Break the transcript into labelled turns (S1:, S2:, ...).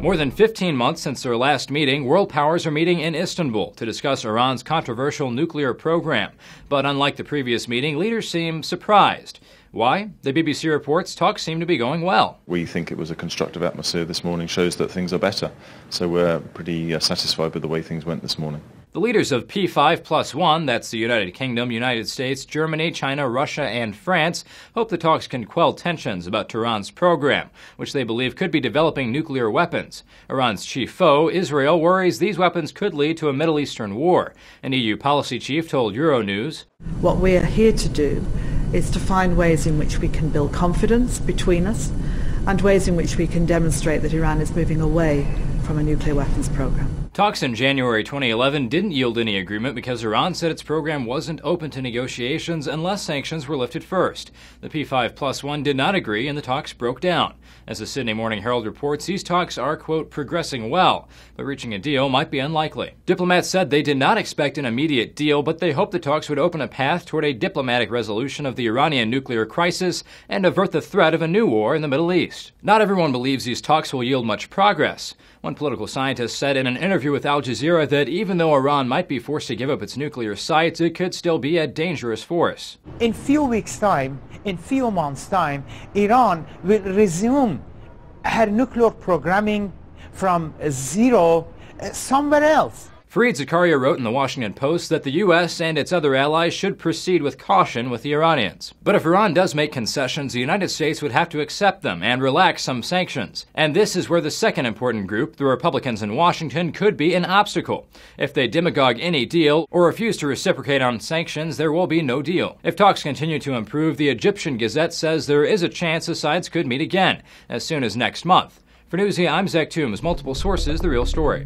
S1: More than 15 months since their last meeting, world powers are meeting in Istanbul to discuss Iran's controversial nuclear program. But unlike the previous meeting, leaders seem surprised. Why? The BBC reports talks seem to be going well.
S2: We think it was a constructive atmosphere this morning, shows that things are better. So we're pretty satisfied with the way things went this morning.
S1: The leaders of P5+1, that's the United Kingdom, United States, Germany, China, Russia, and France, hope the talks can quell tensions about Tehran's program, which they believe could be developing nuclear weapons. Iran's chief foe, Israel, worries these weapons could lead to a Middle Eastern war. An EU policy chief told Euronews,
S3: "What we are here to do is to find ways in which we can build confidence between us and ways in which we can demonstrate that Iran is moving away from a nuclear weapons program."
S1: Talks in January 2011 didn't yield any agreement because Iran said its program wasn't open to negotiations unless sanctions were lifted first. The P5+1 did not agree and the talks broke down. As the Sydney Morning Herald reports, these talks are, quote, progressing well, but reaching a deal might be unlikely. Diplomats said they did not expect an immediate deal, but they hoped the talks would open a path toward a diplomatic resolution of the Iranian nuclear crisis and avert the threat of a new war in the Middle East. Not everyone believes these talks will yield much progress. One political scientist said in an interview with Al Jazeera that even though Iran might be forced to give up its nuclear sites, it could still be a dangerous force.
S4: In few weeks' time, in few months' time, Iran will resume her nuclear programming from zero somewhere else.
S1: Fareed Zakaria wrote in the Washington Post that the U.S. and its other allies should proceed with caution with the Iranians. But if Iran does make concessions, the United States would have to accept them and relax some sanctions. And this is where the second important group, the Republicans in Washington, could be an obstacle. If they demagogue any deal or refuse to reciprocate on sanctions, there will be no deal. If talks continue to improve, the Egyptian Gazette says there is a chance the sides could meet again as soon as next month. For Newsy, I'm Zach Toombs. Multiple sources, the real story.